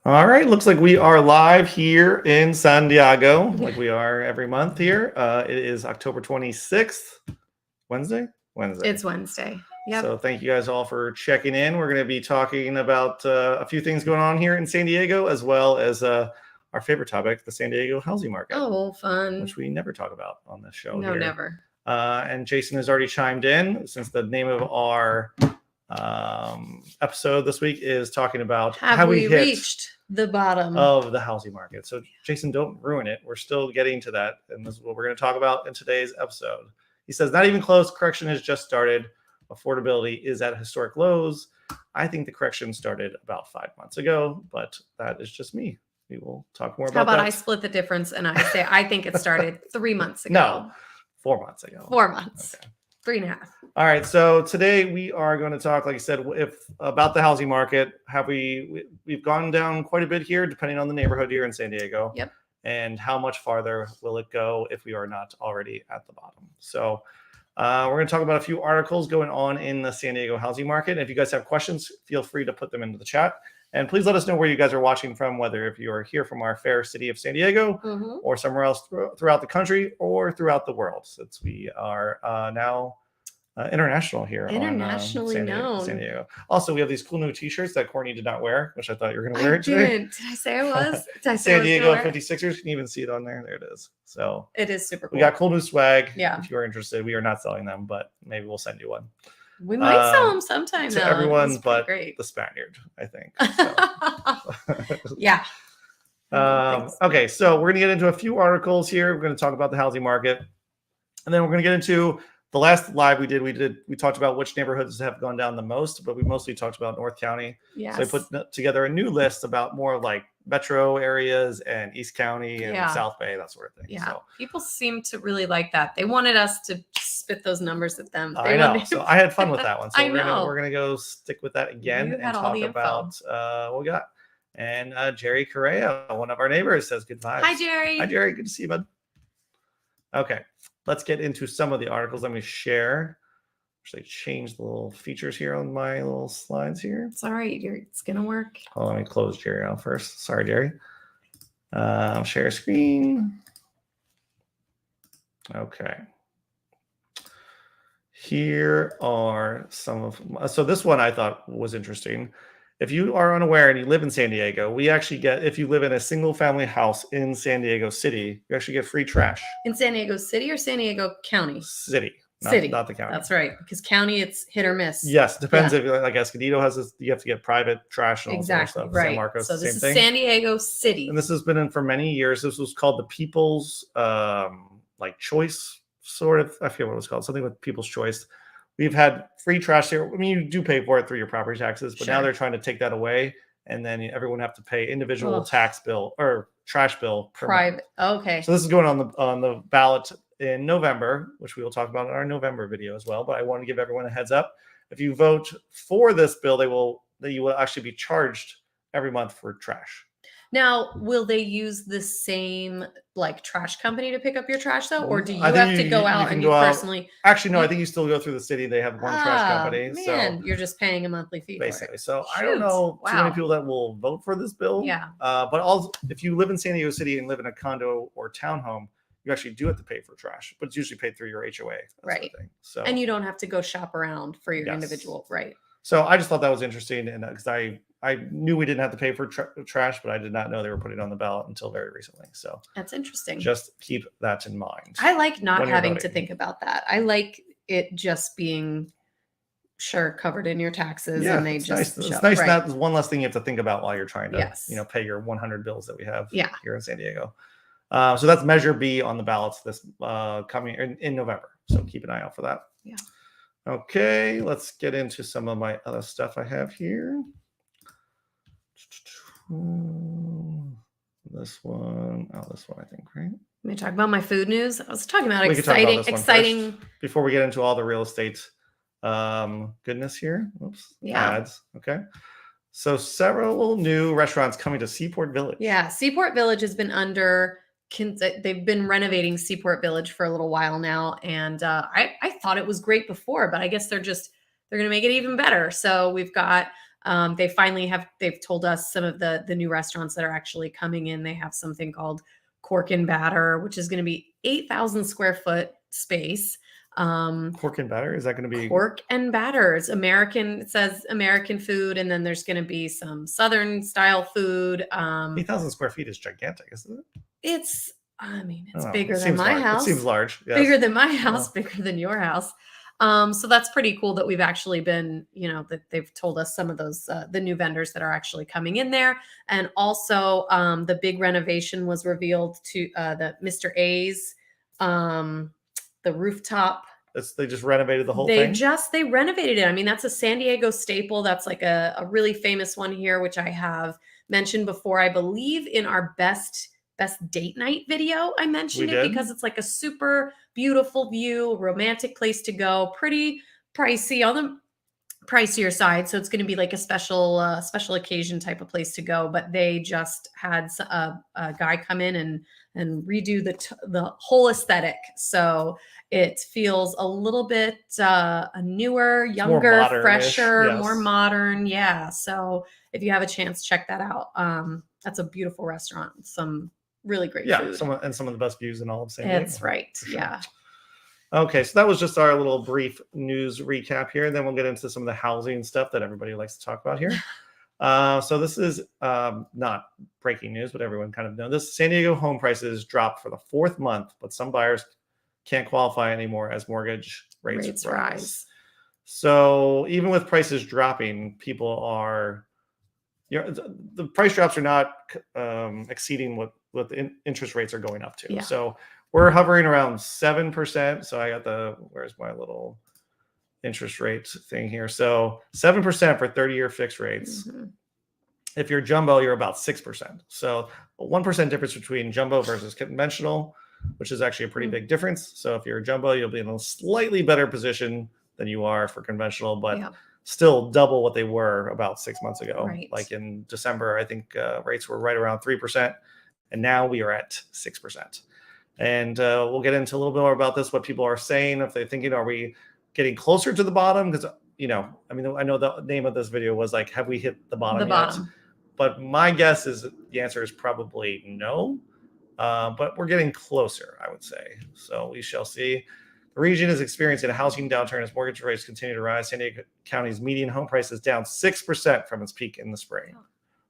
All right, looks like we are live here in San Diego, like we are every month here. It is October 26th, Wednesday? Wednesday. It's Wednesday. Yep. So thank you guys all for checking in. We're going to be talking about a few things going on here in San Diego, as well as our favorite topic, the San Diego housing market. Oh, fun. Which we never talk about on this show. No, here. never. And Jason has already chimed in, since the name of our episode this week is talking about have we reached the bottom of the housing market. So Jason, don't ruin it. We're still getting to that, and this is what we're going to talk about in today's episode. He says, not even close. Correction has just started. Affordability is at historic lows. I think the correction started about 5 months ago, but that is just me. We will talk more about that. How about I split the difference and I say I think it started 3 months ago. No, 4 months ago. 4 months. Okay. 3.5. All right. So today we are going to talk, like I said, about the housing market. We've gone down quite a bit here, depending on the neighborhood here in San Diego. Yep. And how much farther will it go if we are not already at the bottom? So we're going to talk about a few articles going on in the San Diego housing market. And if you guys have questions, feel free to put them into the chat. And please let us know where you guys are watching from, whether if you are here from our fair city of San Diego or somewhere else throughout the country or throughout the world, since we are now international here. Internationally on, San known. Diego. Also, we have these cool new T-shirts that Courtney did not wear, which I thought you were going to wear it today. Did I say I was? Did I say San I was Diego gonna wear it? 56ers. You can even see it on there. There it is. So It is super cool. we got cool new swag. Yeah. If you are interested, we are not selling them, but maybe we'll send you one. We might sell them sometime to though. everyone, It's but great. the Spaniard, I think. So. Yeah. Okay, so we're going to get into a few articles here. We're going to talk about the housing market, and then we're going to get into the last live we did. We talked about which neighborhoods have gone down the most, but we mostly talked about North County. Yes. So I put together a new list about more like metro areas and East County and South Bay, that sort of thing. Yeah. So People seem to really like that. They wanted us to spit those numbers at them. I know. So I had fun with that one. So I know. we're gonna go stick with that again You and had all talk the info. about what we got. And Jerry Correa, one of our neighbors, says good vibes. Hi, Jerry. Hi, Jerry. Good to see you, bud. Okay, let's get into some of the articles. Let me share. Actually, change the little features here on my little slides here. It's all right. It's gonna work. Oh, let me close Jerry out first. Sorry, Jerry. Share screen. Okay. Here are some of. So this one I thought was interesting. If you are unaware and you live in San Diego, we actually get, if you live in a single family house in San Diego City, you actually get free trash. In San Diego City or San Diego County? City. Not the county. That's right. Because county, it's hit or miss. Yes. Depends if like Escondido has this, you have to get private trash and all exactly. that stuff. Right. San Marcos, so this same is thing. San Diego City. And this has been in for many years. This was called the People's like choice sort of, I forget what it was called. Something with People's Choice. We've had free trash here. I mean, you do pay for it through your property taxes, but now they're trying to take that away, and then everyone have to pay individual tax bill or trash bill per private. month. Okay. So this is going on the ballot in November, which we will talk about in our November video as well. But I want to give everyone a heads up: if you vote for this bill, you will actually be charged every month for trash. Now, will they use the same like trash company to pick up your trash though, or do you I think have to go out and you personally? Actually, no. I think you still go through the city. They have one trash company. Man, so you're just paying a monthly fee. basically. So Shoot. I don't know too Wow. many people that will vote for this bill. Yeah. But also, if you live in San Diego City and live in a condo or townhome, you actually do have to pay for trash, but it's usually paid through your HOA. Right. Sort of thing. So And you don't have to go shop around for your individual. Right. So I just thought that was interesting, and because I knew we didn't have to pay for trash, but I did not know they were putting it on the ballot until very recently. So That's interesting. just keep that in mind. I like not when you're having to voting. think about that. I like it just being covered in your taxes, Yeah, and they it's just nice. show. It's nice. Right. That's one less thing you have to think about while you're trying to, Yes. pay your 100 bills that we have Yeah. here in San Diego. So that's Measure B on the ballots this coming in November. So keep an eye out for that. Yeah. Okay, let's get into some of my other stuff I have here. This one, I think, right? Let me talk about my food news. I was talking about We could talk about exciting, this one first, before we get into all the real estate goodness here. Oops. Yeah. Ads. Okay. So several new restaurants coming to Seaport Village. Yeah, Seaport Village has been they've been renovating Seaport Village for a little while now, and I thought it was great before, but I guess they're going to make it even better. So we've got They've told us some of the new restaurants that are actually coming in. They have something called Cork and Batter, which is going to be 8,000 square foot space. Cork and Batter, is that going to be Cork and Batters, American, it says American food, and then there's going to be some Southern style food. 8,000 square feet is gigantic, isn't it? It's Oh, bigger it than seems my large. house. It seems large. Yes. Bigger than my house, bigger than your house. So that's pretty cool that we've actually been, that they've told us some of those, the new vendors that are actually coming in there. And also the big renovation was revealed to the Mr. A's, the rooftop. They just renovated the whole thing? They renovated it. I mean, that's a San Diego staple. That's like a really famous one here, which I have mentioned before. I believe in our best date night video, I mentioned it because it's like a super beautiful view, romantic place to go, pretty pricey, on the pricier side. So it's going to be like a special occasion type of place to go. But they just had a guy come in and redo the whole aesthetic. So it feels a little bit newer, younger, fresher, more modern. Yeah. So if you have a chance, check that out. That's a beautiful restaurant. Some really great food. Some of the best views in all of San Diego. That's right. Yeah. Okay, so that was just our little brief news recap here. Then we'll get into some of the housing stuff that everybody likes to talk about here. So this is not breaking news, but everyone kind of knows this. San Diego home prices dropped for the 4th month, but some buyers can't qualify anymore as mortgage rates rise. So even with prices dropping, people are, the price drops are not exceeding what the interest rates are going up to. Yeah. So we're hovering around 7%. So I got where's my little interest rate thing here? So 7% for 30-year fixed rates. Mm-hmm. If you're jumbo, you're about 6%. So a 1% difference between jumbo versus conventional, which is actually a pretty big difference. So if you're a jumbo, you'll be in a slightly better position than you are for conventional, but still double what they were about 6 months ago. Right. Like in December, I think rates were right around 3%, and now we are at 6%. And we'll get into a little bit more about this, what people are saying, if they're thinking, are we getting closer to the bottom? Because, I know the name of this video was like, have we hit the bottom yet? But my guess is the answer is probably no. But we're getting closer, I would say. So we shall see. The region is experiencing a housing downturn as mortgage rates continue to rise. San Diego County's median home price is down 6% from its peak in the spring.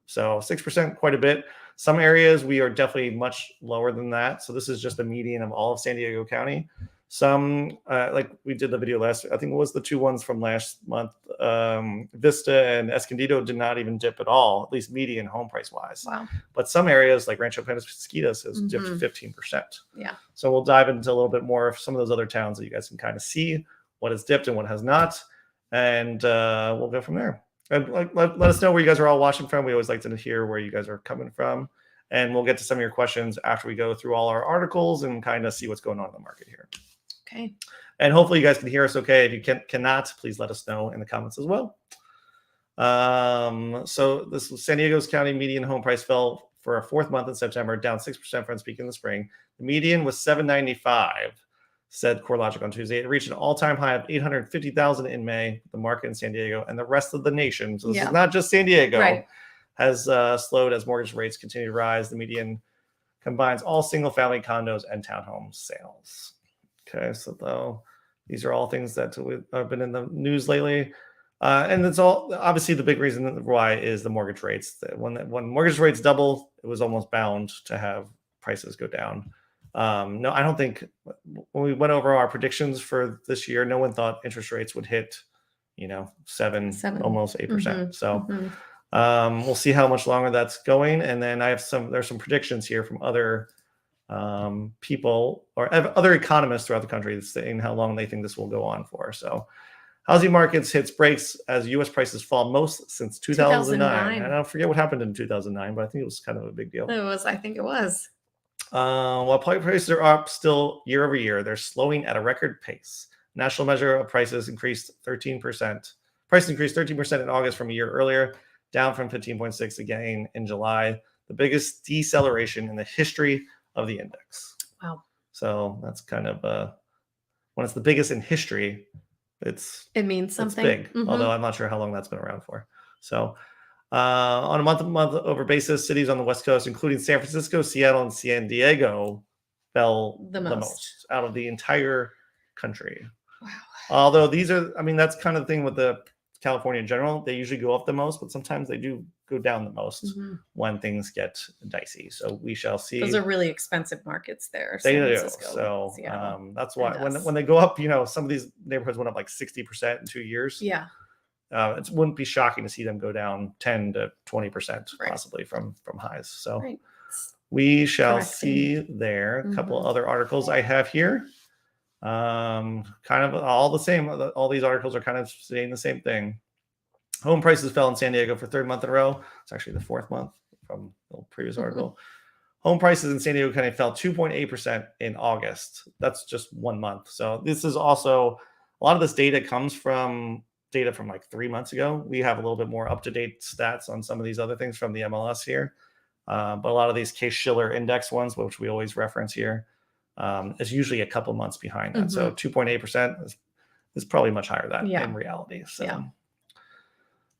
So 6%, quite a bit. Some areas we are definitely much lower than that. So this is just the median of all of San Diego County. Some, like we did the video last, I think it was the 2 ones from last month, Vista and Escondido did not even dip at all, at least median home price wise. Wow. But some areas like Rancho Penasquitos has dipped 15%. Yeah. So we'll dive into a little bit more of some of those other towns that you guys can kind of see what has dipped and what has not. And we'll go from there. And let us know where you guys are all watching from. We always like to hear where you guys are coming from. And we'll get to some of your questions after we go through all our articles and kind of see what's going on in the market here. Okay. And hopefully you guys can hear us okay. If you cannot, please let us know in the comments as well. So this was San Diego's county median home price fell for a 4th month in September, down 6% from its peak in the spring. The median was $795, said CoreLogic on Tuesday. It reached an all-time high of $850,000 in May. The market in San Diego and the rest of the nation, so this is not just San Diego, has slowed as mortgage rates continue to rise. The median combines all single-family condos and townhome sales. Okay, so these are all things that have been in the news lately. And it's all, obviously the big reason why is the mortgage rates. When mortgage rates double, it was almost bound to have prices go down. No, I don't think when we went over our predictions for this year, no one thought interest rates would hit, 7, almost 8%. So we'll see how much longer that's going. And then there's some predictions here from other people or other economists throughout the country saying how long they think this will go on for. So housing markets hits brakes as U.S. prices fall most since 2009. And I don't forget what happened in 2009, but I think it was kind of a big deal. I think it was. While prices are up still year over year, they're slowing at a record pace. National measure of prices increased 13%. Price increased 13% in August from a year earlier, down from 15.6 again in July. The biggest deceleration in the history of the index. Wow. So that's kind of when it's the biggest in history, it means something. It's big, although I'm not sure how long that's been around for. So on a month over basis, cities on the West Coast, including San Francisco, Seattle, and San Diego, fell The the most. most out of the entire country. Wow. Although these are, I mean, that's kind of the thing with the California in general. They usually go up the most, but sometimes they do go down the most Mhm. when things get dicey. So we shall see. Those are really expensive markets there. They San do. Francisco, So Seattle. that's why and when they go up, some of these neighborhoods went up like 60% in 2 years. Yeah. It wouldn't be shocking to see them go down 10 to 20% Right. possibly from highs. So Right. we shall Correcting. see there. A couple Mhm. other articles I have here. Kind of all the same. All these articles are kind of saying the same thing. Home prices fell in San Diego for third month in a row. It's actually the fourth month from the previous article. Home prices in San Diego County fell 2.8% in August. That's just 1 month. So this is also a lot of this data comes from data from like 3 months ago. We have a little bit more up-to-date stats on some of these other things from the MLS here. But a lot of these Case-Shiller index ones, which we always reference here, is usually a couple months behind that. So 2.8% is probably much higher than that in reality. So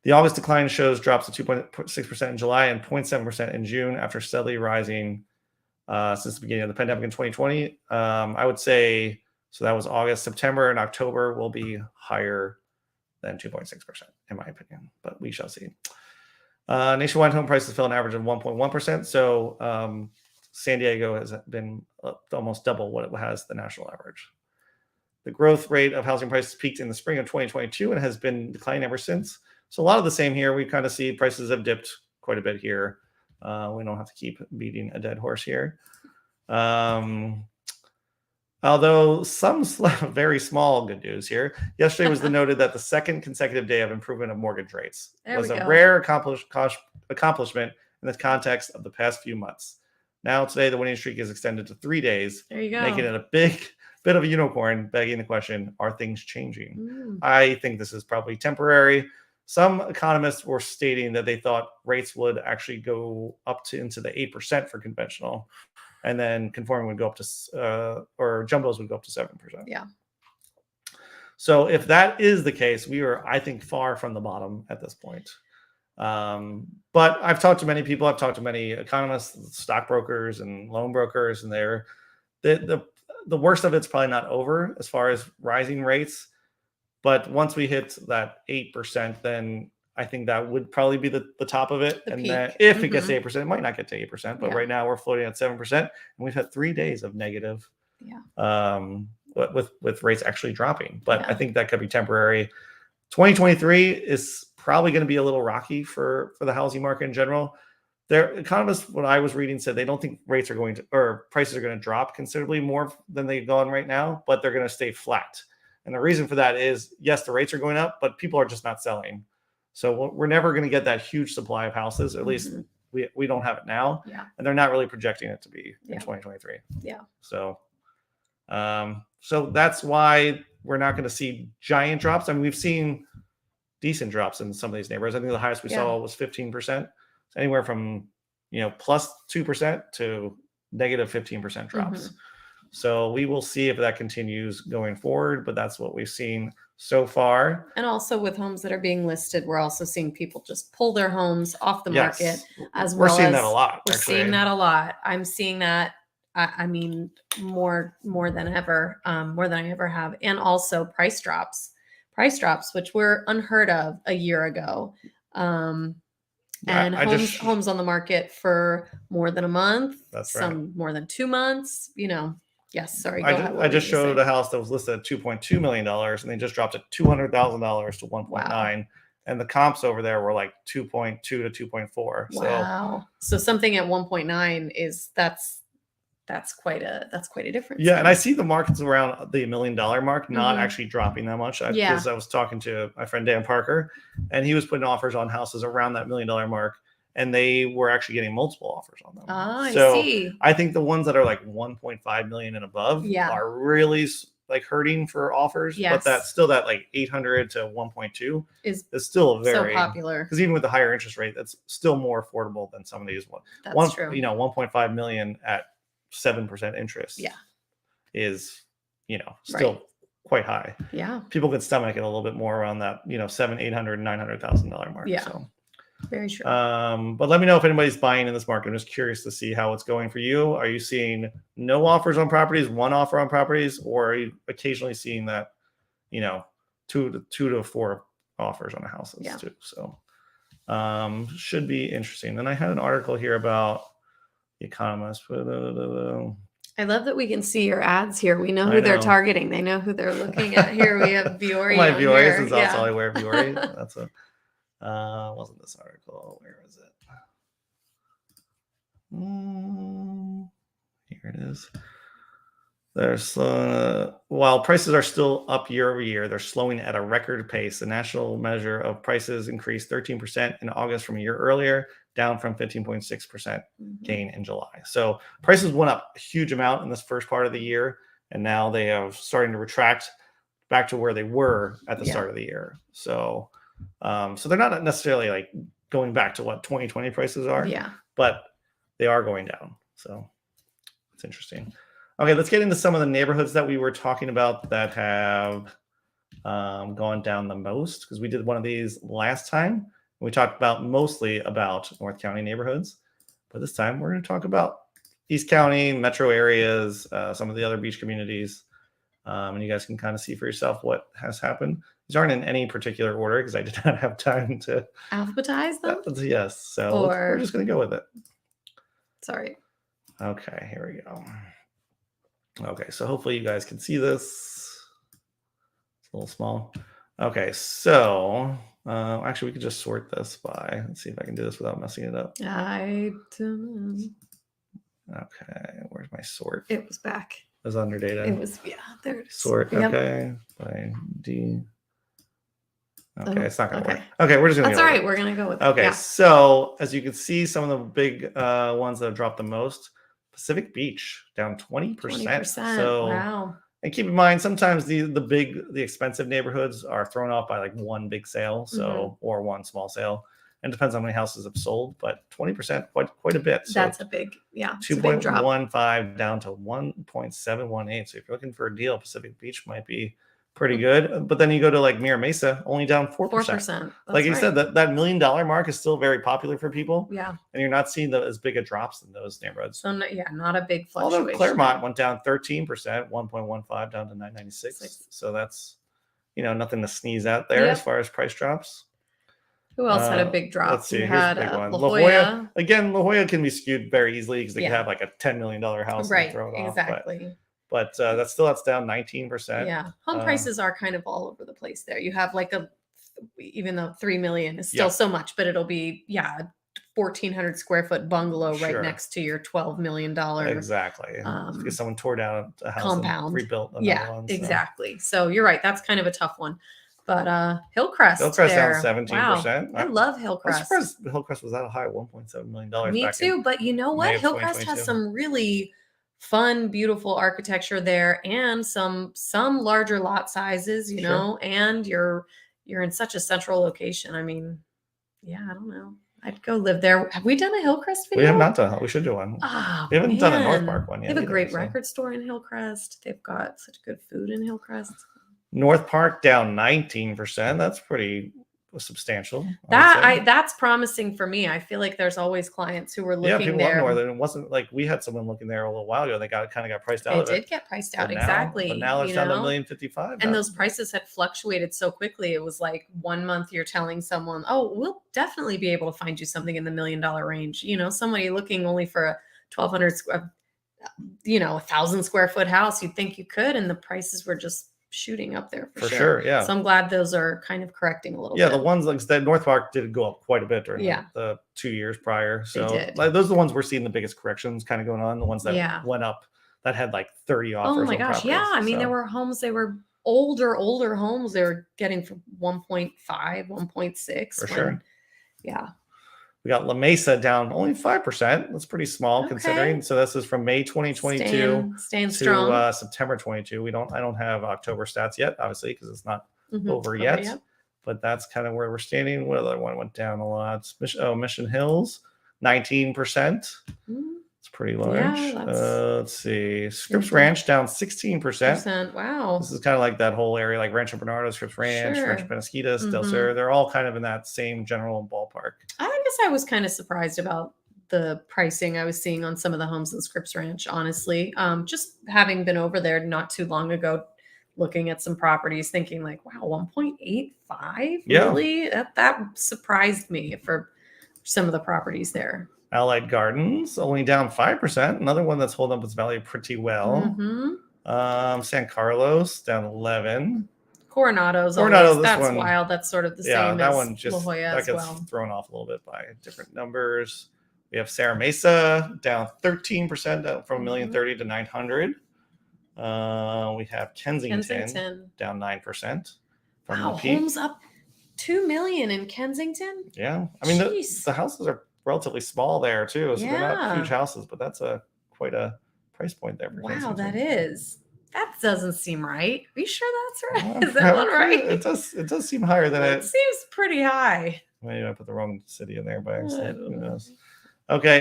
the August decline shows drops to 2.6% in July and 0.7% in June after steadily rising since the beginning of the pandemic in 2020. I would say, so that was August, September, and October will be higher than 2.6%, in my opinion, but we shall see. Nationwide home prices fell an average of 1.1%. So San Diego has been almost double what it has the national average. The growth rate of housing prices peaked in the spring of 2022 and has been declining ever since. So a lot of the same here. We kind of see prices have dipped quite a bit here. We don't have to keep beating a dead horse here. Although some very small good news here. Yesterday was noted that the second consecutive day of improvement of mortgage rates was a rare accomplishment in the context of the past few months. Now today, the winning streak is extended to 3 days, There you go. making it a big bit of a unicorn, begging the question, are things changing? I think this is probably temporary. Some economists were stating that they thought rates would actually go up to into the 8% for conventional, and then conforming would go up to, or jumbos would go up to 7%. Yeah. So if that is the case, we are, I think, far from the bottom at this point. But I've talked to many people. I've talked to many economists, stockbrokers, and loan brokers, and the worst of it's probably not over as far as rising rates. But once we hit that 8%, then I think that would probably be the top of it. And then if it gets to 8%, it might not get to 8%. But right now we're floating at 7%. And we've had 3 days of negative with rates actually dropping. But I think that could be temporary. 2023 is probably going to be a little rocky for the housing market in general. Their economists, what I was reading, said they don't think rates are going to, or prices are going to drop considerably more than they've gone right now, but they're going to stay flat. And the reason for that is, yes, the rates are going up, but people are just not selling. So we're never going to get that huge supply of houses. At least we don't have it now. Yeah. And they're not really projecting it to be in 2023. Yeah. So, so that's why we're not going to see giant drops. I mean, we've seen decent drops in some of these neighborhoods. I think the highest we saw was 15%, anywhere from, plus 2% to negative 15% drops. So we will see if that continues going forward, but that's what we've seen so far. And also with homes that are being listed, we're also seeing people just pull their homes off the market as well. We're seeing that a lot. We're seeing that a lot. I'm seeing that. I mean, more than ever, more than I ever have. And also price drops, which were unheard of a year ago. And homes on the market for more than a month. That's some more than 2 months, Yes, sorry. I just showed a house that was listed at $2.2 million, and they just dropped it $200,000 to 1.9. Wow. And the comps over there were like 2.2 to 2.4. Wow. So something at 1.9 is that's quite a difference. Yeah, and I see the markets around the $1 million mark not actually dropping that much. Because I was talking to my friend Dan Parker, and he was putting offers on houses around that $1 million mark. And they were actually getting multiple offers on them. I see. I think the ones that are like 1.5 million and above are really like hurting for offers. Yes. But that's still that like 800 to 1.2 is still very so popular. Because even with the higher interest rate, that's still more affordable than some of these ones. That's true. 1.5 million at 7% interest. Yeah. Is still quite high. Yeah. People could stomach it a little bit more around that $700,000, $800,000, $900,000 mark. Yeah. So. Very true. But let me know if anybody's buying in this market. I'm just curious to see how it's going for you. Are you seeing no offers on properties, one offer on properties, or are you occasionally seeing that, two to four offers on the houses too? So should be interesting. Then I had an article here about The Economist. I love that we can see your ads here. We know who they're targeting. They know who they're looking at here. We have Vuori. My Vuori is also I wear Vuori. That's a wasn't this article? Where is it? Here it is. There's while prices are still up year over year, they're slowing at a record pace. The national measure of prices increased 13% in August from a year earlier, down from 15.6% gain in July. So prices went up a huge amount in this first part of the year, and now they are starting to retract back to where they were at the start of the year. So, so they're not necessarily like going back to what 2020 prices are, but they are going down. So it's interesting. Okay, let's get into some of the neighborhoods that we were talking about that have gone down the most, because we did one of these last time. We talked mostly about North County neighborhoods, but this time we're going to talk about East County, metro areas, some of the other beach communities, and you guys can kind of see for yourself what has happened. These aren't in any particular order because I did not have time to alphabetize them. Yes, so we're just going to go with it. Sorry. Okay, here we go. Okay, so hopefully you guys can see this. It's a little small. Okay, so actually we could just sort this by, let's see if I can do this without messing it up. I don't know. Okay, where's my sort? It was back. It was under data. It was, there it is. Sort, okay, by D. Okay, it's not going to work. Okay, we're just going to That's all right. We're going to go with it. Okay, so as you can see, some of the big ones that have dropped the most. Pacific Beach down 20%. So, wow. And keep in mind, sometimes the expensive neighborhoods are thrown off by like one big sale, or one small sale. And it depends on how many houses have sold, but 20%, quite a bit. So that's a big, 2.15 down to 1.718. So if you're looking for a deal, Pacific Beach might be pretty good. But then you go to like Mira Mesa, only down 4%. 4%. Like you said, that $1 million mark is still very popular for people. Yeah. And you're not seeing as big a drops in those neighborhoods. So not a big fluctuation. Although Claremont went down 13%, 1.15 down to 996. So that's, nothing to sneeze at there as far as price drops. Who else had a big drop? Let's see. You Here's had a big one. La Jolla. Again, La Jolla can be skewed very easily because they can have like a $10 million house and throw it off. Exactly. But that's down 19%. Yeah. Home prices are kind of all over the place there. You have like even though 3 million is still so much, but it'll be, 1,400 square foot bungalow right next to your $12 million. Exactly. Because someone tore down a house compound and rebuilt another one. So. Exactly. So you're right. That's kind of a tough one. But Hillcrest down 17%. Wow. I love Hillcrest. I'm surprised Hillcrest was that high, $1.7 million. Me too. But you know what? Hillcrest has some really fun, beautiful architecture there, and some larger lot sizes, you know, and you're in such a central location. I mean, I don't know. I'd go live there. Have we done a Hillcrest video? We have not done. We should do one. Oh, we haven't done a North Park one yet. They have a great record store in Hillcrest. They've got such good food in Hillcrest. North Park down 19%. That's pretty substantial. That's promising for me. I feel like there's always clients who were looking there. Love Northern. It wasn't like we had someone looking there a little while ago. They kind of got priced out. They did get priced out, exactly. But now it's down to $1,055,000. And those prices had fluctuated so quickly. It was like 1 month you're telling someone, "Oh, we'll definitely be able to find you something in the $1 million range." Somebody looking only for a 1,200 square, 1,000 square foot house. You'd think you could, and the prices were just shooting up there for sure. Yeah. So I'm glad those are kind of correcting a little bit. Yeah, the ones like that North Park did go up quite a bit during the 2 years prior. So those are the ones we're seeing the biggest corrections kind of going on. The ones that went up that had like 30 offers. Oh my gosh. Properties. Yeah. I mean, there were homes, they were older homes. They were getting for 1.5, 1.6. For sure. Yeah. We got La Mesa down only 5%. That's pretty small considering. So this is from May 2022 staying to strong. September 22. I don't have October stats yet, obviously, because it's not over yet. But that's kind of where we're standing. What other one went down a lot? Mission Hills, 19%. It's pretty large. Yeah, that's Let's see. Scripps Mhm. Ranch down 16%. percent. Wow. This is kind of like that whole area, like Rancho Bernardo, Scripps Ranch, Rancho Sure. Penasquitas, Del Mhm. Sur. They're all kind of in that same general ballpark. I guess I was kind of surprised about the pricing I was seeing on some of the homes in Scripps Ranch, honestly. Just having been over there not too long ago, looking at some properties, thinking like, wow, 1.85? Yeah. Really? That surprised me for some of the properties there. Allied Gardens only down 5%. Another one that's holding up its value pretty well. San Carlos down 11. Coronado's Coronado, always, this that's one- wild. That's sort of the Yeah, same that as one just La Jolla that as gets well. thrown off a little bit by different numbers. We have Serra Mesa down 13% from 1,030,000 to 900. We have Kensington down 9% from Wow, the peak. homes up 2 million in Kensington. Yeah, I mean Jeez. the houses are relatively small there too, so they're not Yeah. huge houses, but that's quite a price point there. For Wow, Kensington. that is. That doesn't seem right. Are you sure that's right? Well, Is that one right? It does seem higher than It it. seems pretty high. Maybe I put the wrong city in there by I accident. don't Who know. knows? Okay,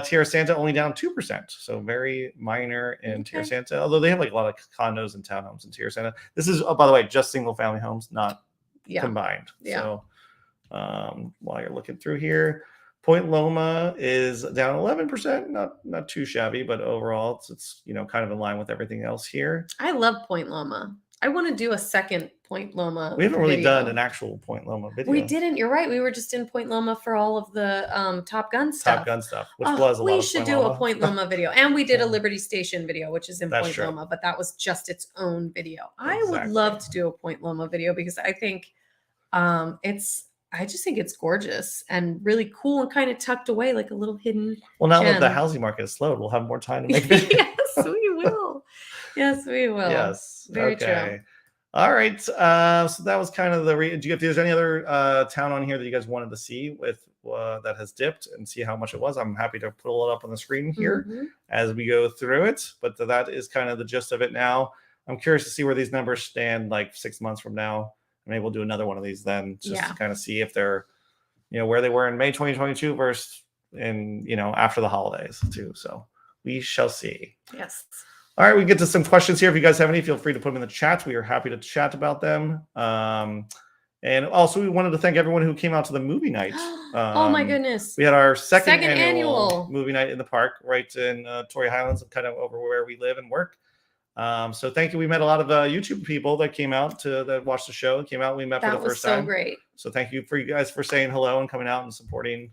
Tierra Santa only down 2%, so very minor in Tierra Okay. Santa. Although they have like a lot of condos and townhomes in Tierra Santa. This is, by the way, just single family homes, not Yeah. combined. Yeah. So while you're looking through here, Point Loma is down 11%, not too shabby, but overall it's kind of in line with everything else here. I love Point Loma. I want to do a second Point Loma. We haven't really video. done an actual Point Loma video. We didn't. You're right. We were just in Point Loma for all of the Top Gun stuff. Top Gun stuff, which was a lot of We should do a Point Loma video, and we did a Liberty Station video, which is in That's Point true. Loma, but that was just its own video. I would Exactly. love to do a Point Loma video because I think I just think it's gorgeous and really cool and kind of tucked away like a little hidden. Well, now that the gem. housing market is slowed, we'll have more time to make videos. Yes, we will. Yes, we will. Yes. Very okay. true. All right. So that was kind of the. If there's any other town on here that you guys wanted to see with that has dipped and see how much it was, I'm happy to pull it up on the screen here Mhm. as we go through it. But that is kind of the gist of it now. I'm curious to see where these numbers stand like 6 months from now. Maybe we'll do another one of these then, just Yeah. to kind of see if they're, where they were in May 2022 versus in, after the holidays too. So we shall see. Yes. All right, we get to some questions here. If you guys have any, feel free to put them in the chat. We are happy to chat about them. And also, we wanted to thank everyone who came out to the movie night. Oh my goodness. We had our second Second annual movie night in the park, right in Torrey Highlands, kind of over where we live and work. So thank you. We met a lot of YouTube people that came out that watched the show. Came out. We met for That the was first so time. great. So thank you for you guys for saying hello and coming out and supporting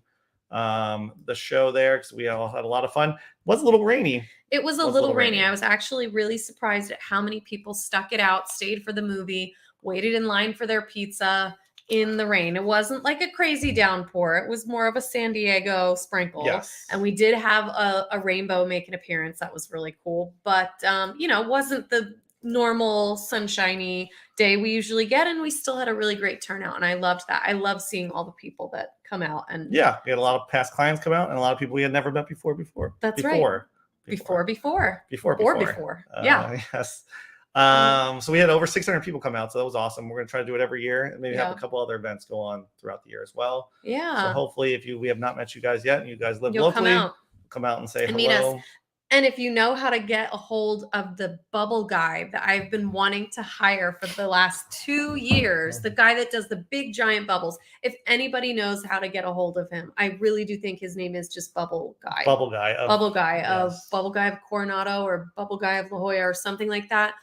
the show there, because we all had a lot of fun. It was a little rainy. It was a little rainy. I was actually really surprised at how many people stuck it out, stayed for the movie, waited in line for their pizza in the rain. It wasn't like a crazy downpour. It was more of a San Diego sprinkle. Yes. And we did have a rainbow make an appearance. That was really cool. But, it wasn't the normal sunshiny day we usually get. And we still had a really great turnout. And I loved that. I love seeing all the people that come out. And Yeah, we had a lot of past clients come out and a lot of people we had never met before. That's before. right. Before. Yeah. Yes. So we had over 600 people come out, so that was awesome. We're going to try to do it every year, and maybe have a couple other events go on throughout the year as well. Yeah. So hopefully, if we have not met you guys yet, and you guys live You'll locally, come out and say and meet hello. us. And if you know how to get a hold of the bubble guy that I've been wanting to hire for the last 2 years, the guy that does the big giant bubbles, if anybody knows how to get a hold of him, I really do think his name is just Bubble Guy. Bubble Guy of Coronado or Bubble Guy of La Jolla or something like that.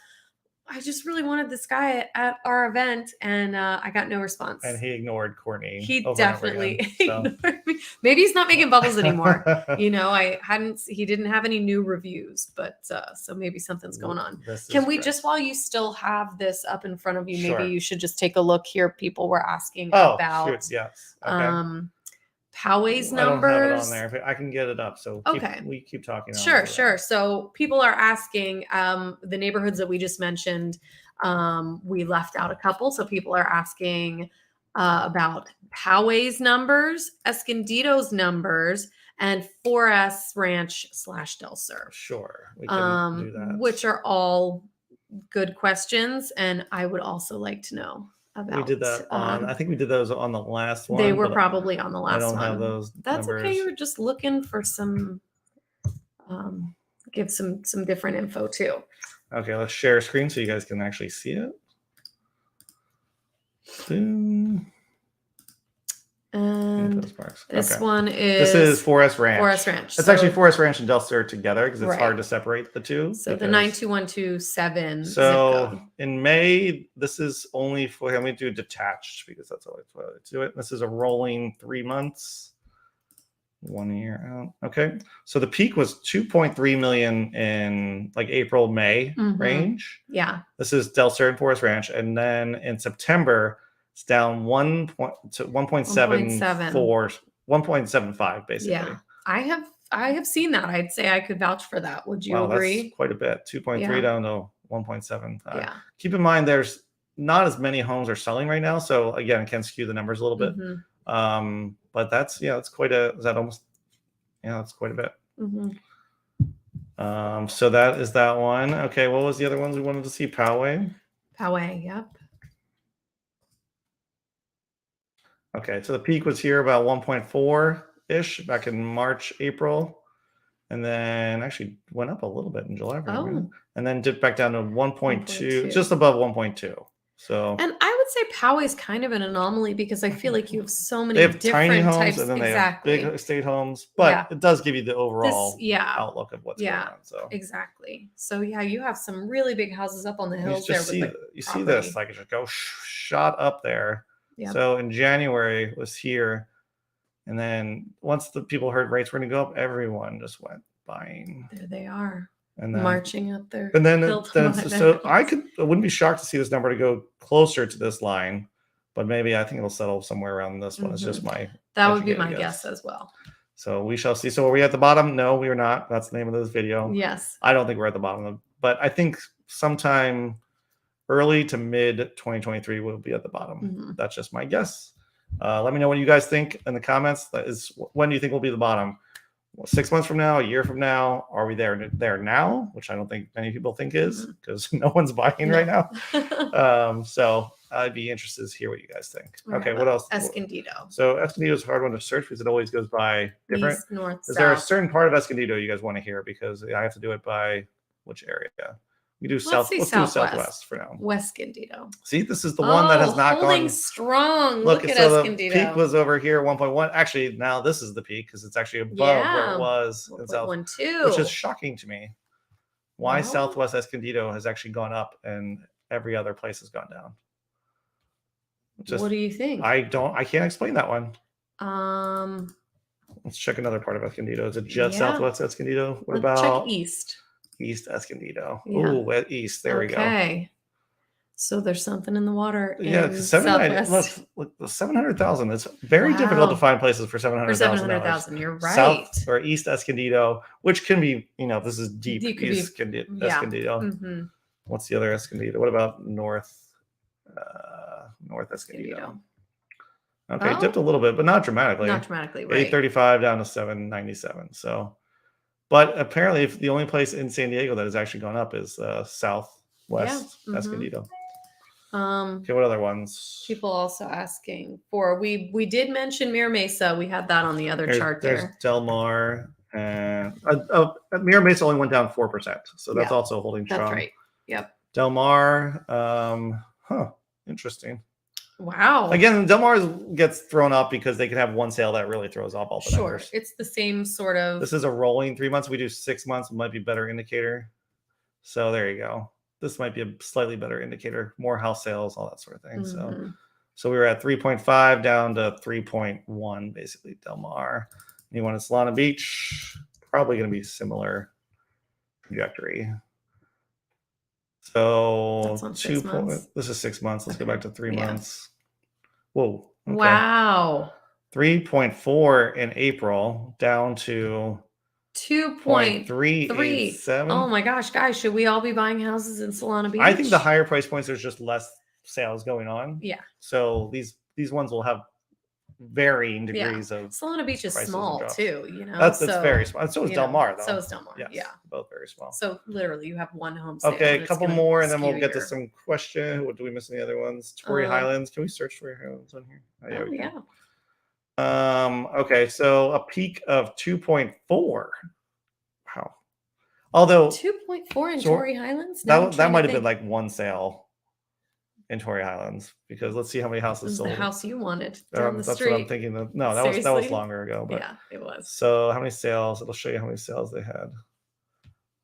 I just really wanted this guy at our event, and I got no response. And he ignored Courtney. He over definitely and over again, ignored me. Maybe he's not making bubbles anymore. He didn't have any new reviews, but so maybe something's going on. Can we just, while you still have this up in front of you, Sure. maybe you should just take a look here. People were asking Oh, about shoot, yes. Okay. Poway's I don't have it numbers. on there. But I can get it up. So we keep talking. Sure. So people are asking the neighborhoods that we just mentioned. We left out a couple. So people are asking about Poway's numbers, Escondido's numbers, and 4S Ranch / Del Sur. Sure. We can do that. Which are all good questions. And I would also like to know about. We did that on. I think we did those on the last one. They were probably on the last one. I don't have those. That's numbers. okay. You were just looking for some give some different info too. Okay, let's share a screen so you guys can actually see it. Boom. And this Okay. one This is Forest Ranch. Forest Ranch. It's actually Forest Ranch and Del Sur together because it's Right. hard to separate the two. So the 92127 zip So code. in May, this is only for, let me do detached because that's always what I do it. This is a rolling 3 months, 1 year out. Okay. So the peak was 2.3 million in like April, May range. Yeah. This is Del Sur and Forest Ranch. And then in September, it's down 1.75 basically. Yeah. I have seen that. I'd say I could vouch for that. Would you agree? That's quite a bit. 2.3 down to 1.75. Yeah. Keep in mind there's not as many homes are selling right now. So again, it can skew the numbers a little bit. But that's it's quite a that's quite a bit. So that is that one. Okay, what was the other ones we wanted to see? Poway. Yep. Okay, so the peak was here about 1.4-ish back in March, April, and then actually went up a little bit in July. And then dipped back down to 1.2, just above 1.2. So, and I would say Poway is kind of an anomaly because I feel like you have so many different tiny homes types, and then they have big estate homes, but it does give you the overall outlook of what's going on. So exactly. So you have some really big houses up on the hills there. You see this, like it just go shot up there. Yep. So in January it was here, and then once the people heard rates were going to go up, everyone just went buying. There they are. And then, marching up there. And then I wouldn't be shocked to see this number to go closer to this line, but maybe I think it'll settle somewhere around this one. It's just that would be my guess as well. So we shall see. So are we at the bottom? No, we are not. That's the name of this video. Yes. I don't think we're at the bottom, but I think sometime early to mid 2023 will be at the bottom. That's just my guess. Let me know what you guys think in the comments. That is, when do you think will be the bottom? 6 months from now, a year from now? Are we there now? Which I don't think many people think is, because no one's buying right now. So I'd be interested to hear what you guys think. Okay, what else? Escondido. So Escondido is a hard one to search because it always goes by different. East, north, is there a certain part of Escondido you guys want to hear? Because I have to do it by which area? We do let's do southwest for now. Wescondido. See, this is the one that has not gone strong. Look at so Escondido. The peak was over here, 1.1. Actually, now this is the peak because it's actually above where it was in South, which is shocking to me. Why Southwest Escondido has actually gone up and every other place has gone down. What do you think? I can't explain that one. Let's check another part of Escondido. Is it just Southwest Escondido? What about check east? East Escondido. Ooh, at east. There we go. Okay. So there's something in the water. Yeah, 700,000. It's very difficult to find places for 700,000. 700,000. You're right. South or East Escondido, which can be, this is deep East Escondido. What's the other Escondido? What about North Escondido? Okay, dipped a little bit, but not dramatically. Not dramatically, right. 835 down to 797. So. But apparently, the only place in San Diego that has actually gone up is Southwest Escondido. Okay, what other ones? People also asking for we did mention Mira Mesa. We had that on the other chart there. There's Del Mar, and Mira Mesa only went down 4%, so that's also holding strong. That's right. Yep. Del Mar, interesting. Wow. Again, Del Mar gets thrown up because they can have one sale that really throws off all the numbers. It's the same sort of. This is a rolling 3 months. We do 6 months. Might be a better indicator. So there you go. This might be a slightly better indicator. More house sales, all that sort of thing. So we were at 3.5 down to 3.1, basically, Del Mar. You want Solana Beach, probably going to be similar trajectory. So this is 6 months. Let's go back to 3 months. Whoa. Okay. Wow. 3.4 in April down to 2.387. Oh my gosh, guys, should we all be buying houses in Solana Beach? I think the higher price points, there's just less sales going on. Yeah. So these ones will have varying degrees of. Solana Beach is small too, That's very small. So is Del Mar, though. So is Del Mar. Yes, yeah. Both very small. So literally, you have one home sale. Okay, a couple more, and then we'll get to some question. What do we miss? Any other ones? Torrey Highlands. Can we search Torrey Highlands on here? Okay, so a peak of 2.4. Wow. Although 2.4 in So, Torrey Highlands. Now I'm that trying to might have been think. like one sale in Torrey Highlands, because let's see how many This houses is the sold. house you wanted down the That's what I'm street. thinking. No, that was Seriously? longer ago. But Yeah, it was. so how many sales? It'll show you how many sales they had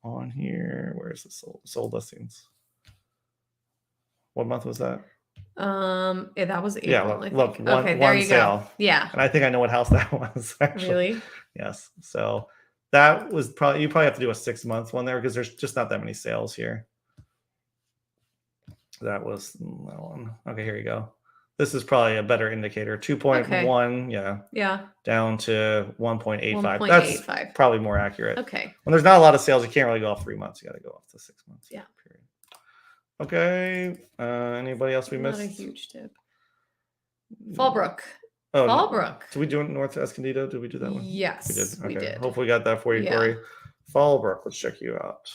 on here. Where's the sold listings? What month was that? Yeah, that was April. Yeah, I think. look, Okay, there one you sale. go. Yeah. And I think I know what house that was, actually. Really? Yes. So that was probably, you probably have to do a 6-month one there, because there's just not that many sales here. That was that one. Okay, here you go. This is probably a better indicator. 2.1, Yeah. down to 1.85. 1.85. That's probably more accurate. Okay. When there's not a lot of sales, you can't really go off 3 months. You got to go off to 6 months. Yeah. Period. Okay. Anybody else we missed? Not a huge tip. Fallbrook. Oh, Fallbrook. Did we do it North Escondido? Did we do that one? Yes, We did. we Okay. did. Hopefully we got that for you, Yeah. Corey. Fallbrook. Let's check you out.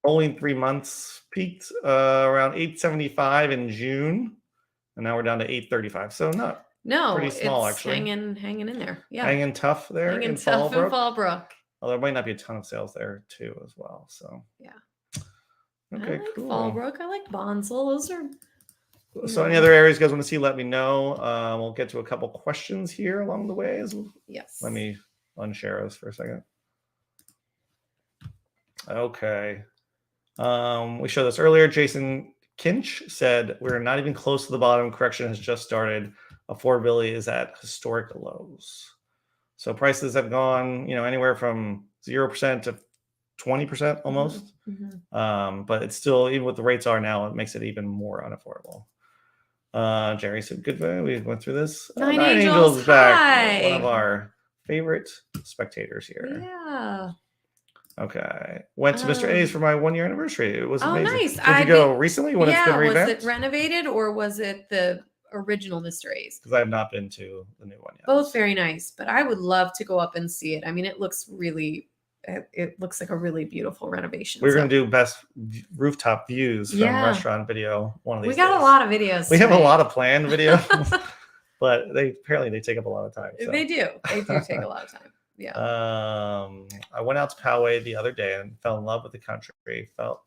Only 3 months, peaked around 875 in June, and now we're down to 835. So not pretty small, it's actually. hanging in there. Yeah. Hanging tough there Hanging in tough in Fallbrook. Fallbrook. Although there might not be a ton of sales there too, as well. So yeah. Okay, I like cool. Fallbrook. I like Bonsall. Those are. So any other areas you guys want to see, let me know. We'll get to a couple questions here along the way. Yes. Let me unshare us for a second. Okay. We showed this earlier. Jason Kinch said, we're not even close to the bottom. Correction has just started. Affordability is at historic lows. So prices have gone, anywhere from 0% to 20% almost. Mm-hmm. But it's still, even what the rates are now, it makes it even more unaffordable. Jerry said, good. We went through this. Nine Angels is back. hi. One of our favorite spectators here. Yeah. Okay. Went to Mr. A's for my 1-year anniversary. It was amazing. Nice. Did you go recently when it's been revamped? Was it renovated or was it the original Mr. A's? Because I have not been to the new one yet. Both very nice, but I would love to go up and see it. I mean, it looks like a really beautiful renovation. We're going to do best rooftop views from restaurant video one of these We got days. a lot of videos. We have a lot of planned videos, but they take up a lot of time. So. They do. They do take a lot of time. Yeah. I went out to Poway the other day and fell in love with the country feel.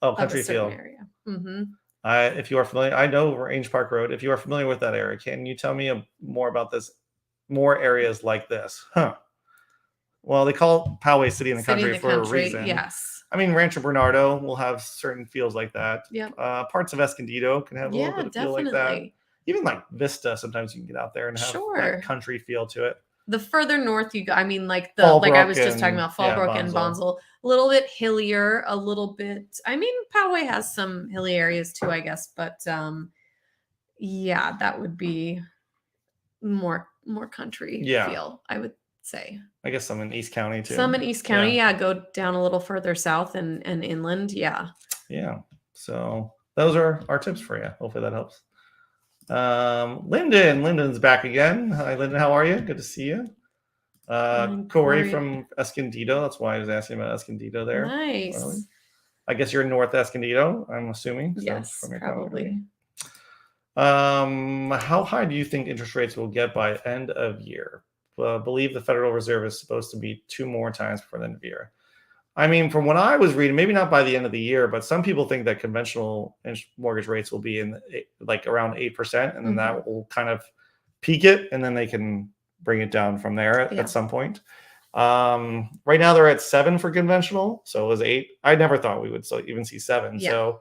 Country feel. Area. Mm-hmm. If you are familiar, I know Range Park Road. If you are familiar with that area, can you tell me more about this? More areas like this, huh? Well, they call Poway City in the Country for a reason. Yes. I mean, Rancho Bernardo will have certain feels like that. Yeah. Parts of Escondido can have a little bit of feel like that. Even like Vista, sometimes you can get out there and have that country feel to it. The further north you go, I mean, like I was just talking about Fallbrook and Bonsall, a little bit hillier, a little bit. I mean, Poway has some hilly areas too, I guess, but that would be more country feel, I would say. I guess some in East County too. Some in East County, go down a little further south and inland, Yeah. So those are our tips for you. Hopefully that helps. Lyndon's back again. Hi, Lyndon. How are you? Good to see you. Corey from Escondido. That's why I was asking about Escondido there. Nice. Early. I guess you're in North Escondido, I'm assuming. Yes, from your probably. How high do you think interest rates will get by end of year? Believe the Federal Reserve is supposed to be 2 more times before the end of the year. I mean, from what I was reading, maybe not by the end of the year, but some people think that conventional mortgage rates will be in like around 8%, and then that will kind of peak it, and then they can bring it down from there at some point. Right now they're at 7 for conventional, so it was 8. I never thought we would even see 7. Yeah. So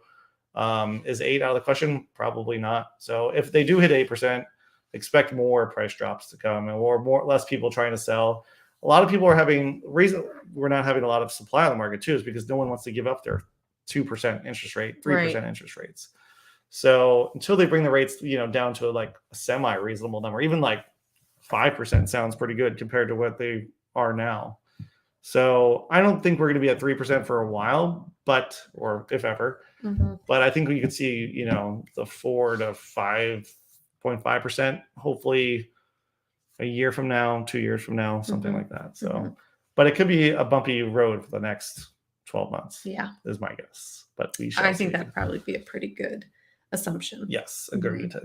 is 8 out of the question? Probably not. So if they do hit 8%, expect more price drops to come, or less people trying to sell. A lot of people are reason we're not having a lot of supply on the market too is because no one wants to give up their 2% interest rate, 3% interest rates. So until they bring the rates, down to like a semi-reasonable number, even like 5% sounds pretty good compared to what they are now. So I don't think we're going to be at 3% for a while, or if ever. But I think we could see, the 4 to 5.5%, hopefully a year from now, 2 years from now, something like that. So, but it could be a bumpy road for the next 12 months. Yeah, is my guess. But we shall. I think that'd probably be a pretty good assumption. Yes, agreed.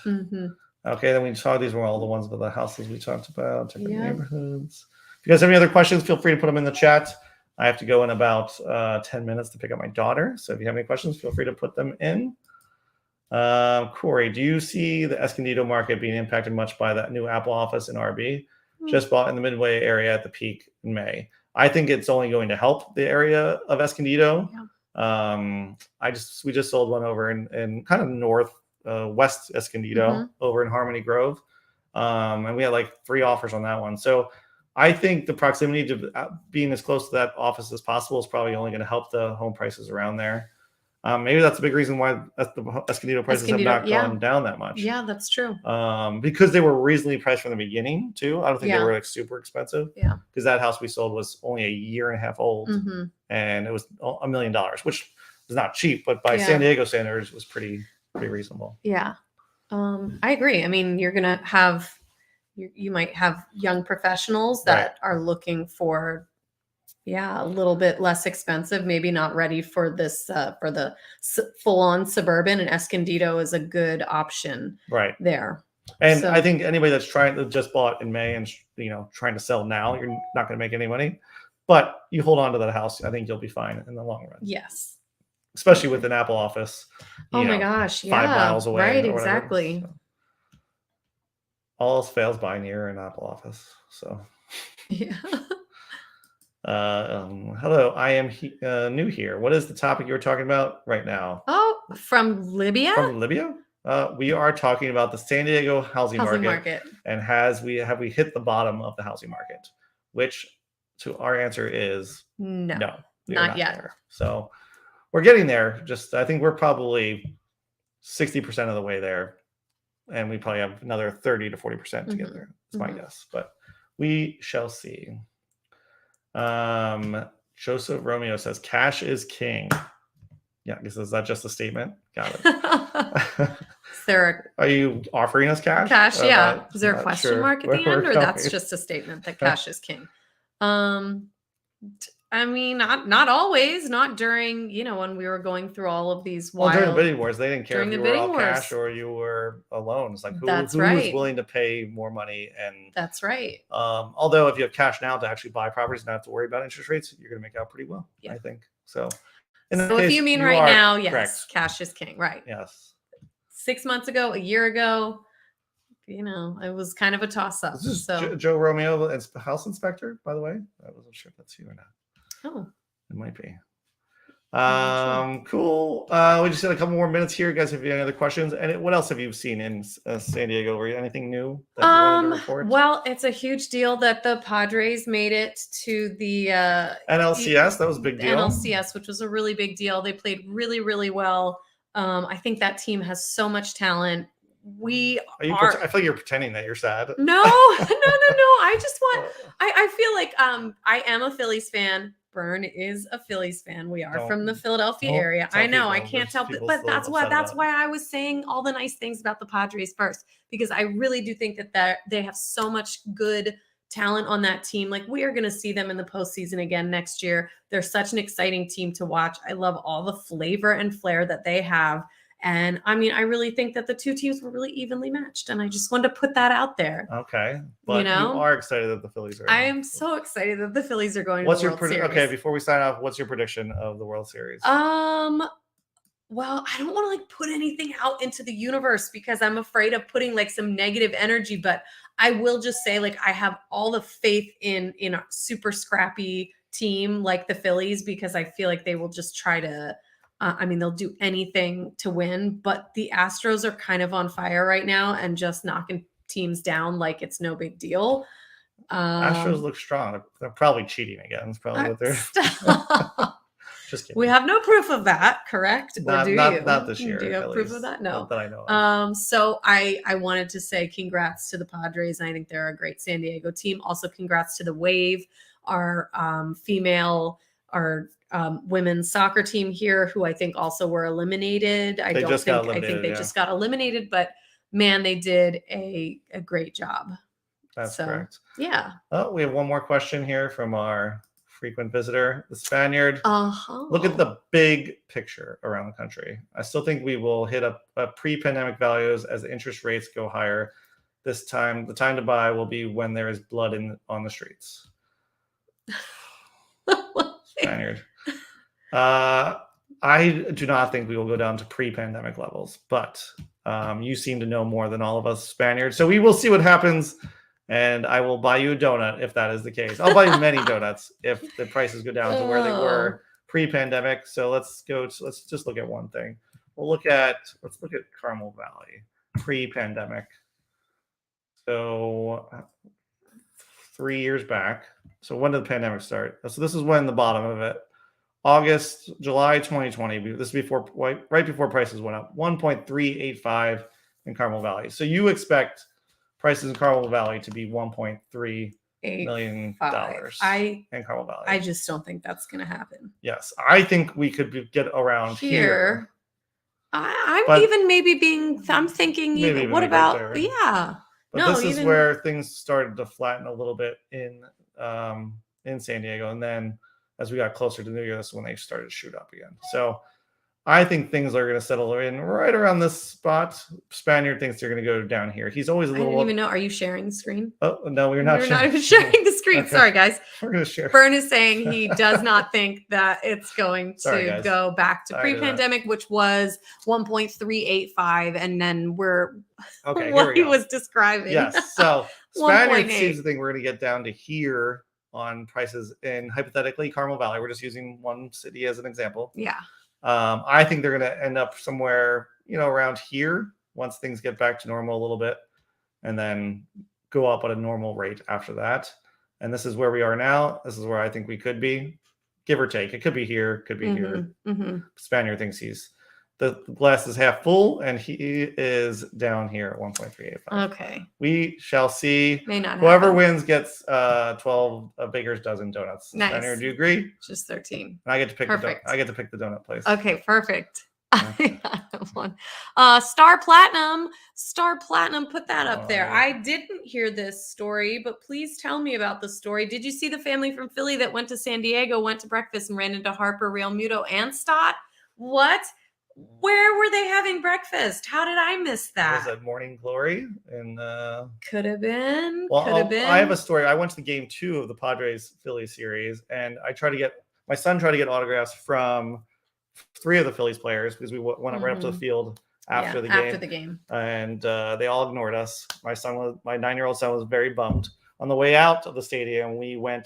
Okay, then we saw these were all the ones with the houses we talked about, different neighborhoods. If you guys have any other questions, feel free to put them in the chat. I have to go in about 10 minutes to pick up my daughter. So if you have any questions, feel free to put them in. Corey, do you see the Escondido market being impacted much by that new Apple office in RB? Just bought in the Midway area at the peak in May. I think it's only going to help the area of Escondido. Yeah. We just sold one over in kind of north west Escondido over in Harmony Grove. And we had like 3 offers on that one. So I think the proximity to being as close to that office as possible is probably only going to help the home prices around there. Maybe that's a big reason why the Escondido prices have not gone down that much. Yeah, that's true. Because they were reasonably priced from the beginning too. I don't think they were like super expensive. Yeah. Because that house we sold was only a year and a half old, and it was $1 million, which is not cheap, but by San Diego standards was pretty reasonable. Yeah. I agree. I mean, you're gonna have you might have young professionals that are looking for a little bit less expensive, maybe not ready for this for the full-on suburban, and Escondido is a good option there. And I think anybody that's trying to just bought in May and trying to sell now, you're not going to make any money, but you hold on to that house, I think you'll be fine in the long run. Yes, especially with an Apple office. Oh my gosh, 5 miles away. Right, exactly. So, all else fails, buy near an Apple office. So yeah. Hello, I am new here. What is the topic you're talking about right now? Oh, from Libya? From Libya? We are talking about the San Diego housing market. And have we hit the bottom of the housing market? Which to our answer is no, not yet. There. So we're getting there. I think we're probably 60% of the way there. And we probably have another 30 to 40% to get there. That's my guess. But we shall see. Joseph Romeo says cash is king. Yeah, I guess is that just a statement? Got it. Are you offering us cash? Cash, yeah. Is there a question mark at the end, or that's just a statement that cash is king? I mean, not always. Not during when we were going through all of these wild. Well, during the bidding wars, they didn't care if you were all cash or you were a loan. It's like who was willing to pay more money, and that's right. Although if you have cash now to actually buy properties and not have to worry about interest rates, you're going to make out pretty well. I think so. So if you mean right now, yes, cash is king, right? Yes. 6 months ago, a year ago, it was kind of a toss-up. This is Joe Romeo, house inspector, by the way. I wasn't sure if that's you or not. Oh, it might be. Cool. We just had a couple more minutes here, guys. If you have any other questions, and what else have you seen in San Diego? Or anything new that you wanted to report? Well, it's a huge deal that the Padres made it to the NLCS. That was a big deal. NLCS, which was a really big deal. They played really, really well. I think that team has so much talent. I feel like you're pretending that you're sad. No. I just want. I feel like I am a Phillies fan. Byrne is a Phillies fan. We are from the Philadelphia area. I know I can't tell, but that's why I was saying all the nice things about the Padres first, because I really do think that they have so much good talent on that team. Like, we are going to see them in the postseason again next year. They're such an exciting team to watch. I love all the flavor and flair that they have. And I mean, I really think that the two teams were really evenly matched, and I just wanted to put that out there. Okay, but you are excited that the Phillies are. I am so excited that the Phillies are going to the World Series. Okay, before we sign off, what's your prediction of the World Series? Well, I don't want to put anything out into the universe because I'm afraid of putting some negative energy. But I will just say, I have all the faith in a super scrappy team like the Phillies, because I feel like they will just try to. They'll do anything to win, but the Astros are kind of on fire right now and just knocking teams down like it's no big deal. Astros look strong. They're probably cheating again. That's probably what they're. Just kidding. We have no proof of that, correct? Not this year. Do you have proof of that? No. Not that I know of. So I wanted to say congrats to the Padres. I think they're a great San Diego team. Also, congrats to the Wave, our women's soccer team here, who I think also were eliminated. I think they just got eliminated, but man, they did a great job. That's correct. Yeah. Oh, we have one more question here from our frequent visitor, the Spaniard. Look at the big picture around the country. I still think we will hit a pre-pandemic values as the interest rates go higher. This time, the time to buy will be when there is blood on the streets. Spaniard. I do not think we will go down to pre-pandemic levels, but you seem to know more than all of us Spaniards. So we will see what happens, and I will buy you a donut if that is the case. I'll buy you many donuts if the prices go down to where they were pre-pandemic. So let's just look at one thing. Let's look at Carmel Valley pre-pandemic. So 3 years back. So when did the pandemic start? So this is when the bottom of it. July 2020. This is right before prices went up. 1.385 in Carmel Valley. So you expect prices in Carmel Valley to be $1.3 million in Carmel Valley. I just don't think that's going to happen. Yes, I think we could get around here. I'm thinking even, what about, right yeah. But this is where things started to flatten a little bit in San Diego. And then as we got closer to New Year, that's when they started to shoot up again. So I think things are going to settle in right around this spot. Spaniard thinks they're going to go down here. He's always a little. I didn't even know. Are you sharing the screen? Oh no, we're not. We're not even sharing the screen. Okay. Sorry, guys. We're going to share. Fern is saying he does not think that it's going to go back to pre-pandemic, which was 1.385, and then we're what he was describing. Yes. So Spaniard seems to think we're going to get down to here on prices in hypothetically Carmel Valley. We're just using one city as an example. Yeah. I think they're going to end up somewhere, around here once things get back to normal a little bit, and then go up at a normal rate after that. And this is where we are now. This is where I think we could be, give or take. It could be here, could be here. Mm-hmm. Spaniard thinks the glass is half full, and he is down here at 1.385. Okay. We shall see. May not Whoever happen. wins gets 12 Baker's dozen donuts. Nice. Spaniard, do you agree? Just 13. And I get to pick Perfect. I get to pick the donut place. Okay, perfect. I have one. Star Platinum, put that up there. Yeah. I didn't hear this story, but please tell me about the story. Did you see the family from Philly that went to San Diego, went to breakfast, and ran into Harper, Real Muto, and Stott? What? Where were they having breakfast? How did I miss that? Was it Morning Glory? And could have been. Well, could have been. I have a story. I went to the game 2 of the Padres Philly series, and my son tried to get autographs from 3 of the Phillies players because we went right up to the field after the game. And they all ignored us. My 9-year-old son was very bummed. On the way out of the stadium, we were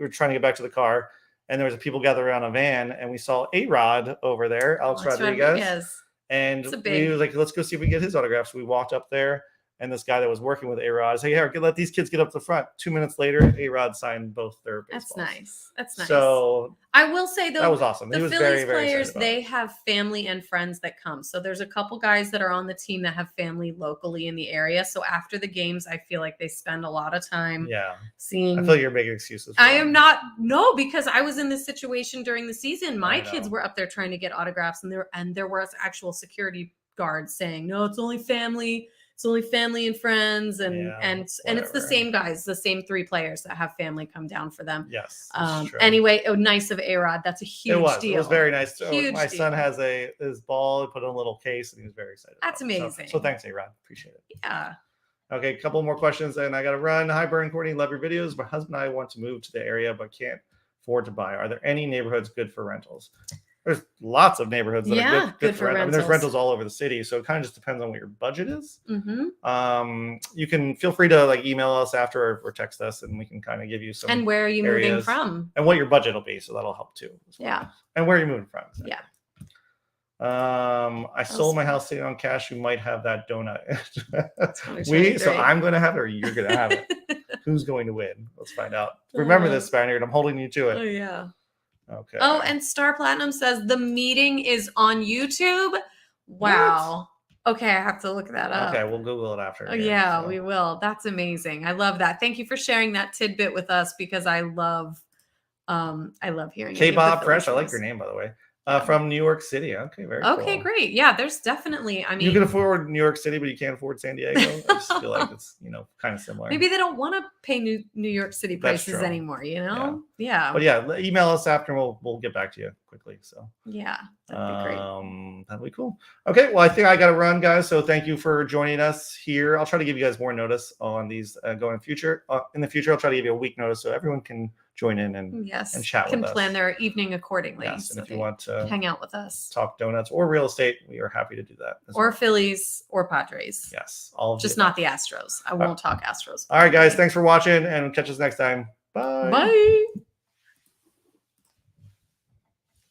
trying to get back to the car, and there was people gathered around a van, and we saw A-Rod over there, Alex Rodriguez. And we were like, let's go see if we can get his autographs. We walked up there, and this guy that was working with A-Rod said, hey, let these kids get up the front. 2 minutes later, A-Rod signed both their baseballs. That's nice. So I will say, though, that was awesome. The Phillies players, they have family and friends that come. So there's a couple guys that are on the team that have family locally in the area. So after the games, I feel like they spend a lot of time seeing. I feel like you're making excuses. I am not. No, because I was in this situation during the season. My kids were up there trying to get autographs, and there was actual security guards saying, no, it's only family. It's only family and friends, and it's the same guys, the same 3 players that have family come down for them. Yes. Anyway, nice of A-Rod. That's a huge deal. It was very nice. My Deal. son has his ball. He put in a little case, and he was very excited. That's amazing. So thanks, A-Rod. Appreciate it. Yeah. Okay, a couple more questions, and I got to run. Hi, Burn Courtney. Love your videos. My husband and I want to move to the area, but can't afford to buy. Are there any neighborhoods good for rentals? There's lots of neighborhoods that are good for rentals. I mean, there's rentals all over the city, so it kind of just depends on what your budget is. Mm-hmm. You can feel free to email us after or text us, and we can kind of give you some. And where are you moving from? And what your budget will be, so that'll help too. Yeah. And where are you moving from? Exactly. Yeah. I sold my house sitting on cash. You might have that donut. So I'm going to have it, or you're going to have it. Who's going to win? Let's find out. Remember this, Spaniard. I'm holding you to it. Oh yeah. Okay. Oh, and Star Platinum says the meeting is on YouTube. Wow. What? Okay, I have to look that up. Okay, we'll Google it after. We will. That's amazing. I love that. Thank you for sharing that tidbit with us, because I love hearing. K-Bob Fresh. I like your name, by the way. From New York City. Okay, very cool. Great. Yeah, there's definitely, you can afford New York City, but you can't afford San Diego. I just feel like it's, kind of similar. Maybe they don't want to pay New York City prices anymore, Yeah. But email us after, and we'll get back to you quickly. quickly. So yeah, that'd be great. that'd be cool. Okay, well, I think I got to run, guys. So thank you for joining us here. I'll try to give you guys more notice on these going future. In the future, I'll try to give you a week notice so everyone can join in and chat can with us. plan their evening accordingly. Yes, and so if you want to hang out with us, talk donuts or real estate, we are happy to do that. Or Phillies or Padres. Yes, all of just not the Astros. I won't talk Astros. All right, guys, thanks for watching, and catch us next time. Bye. Bye.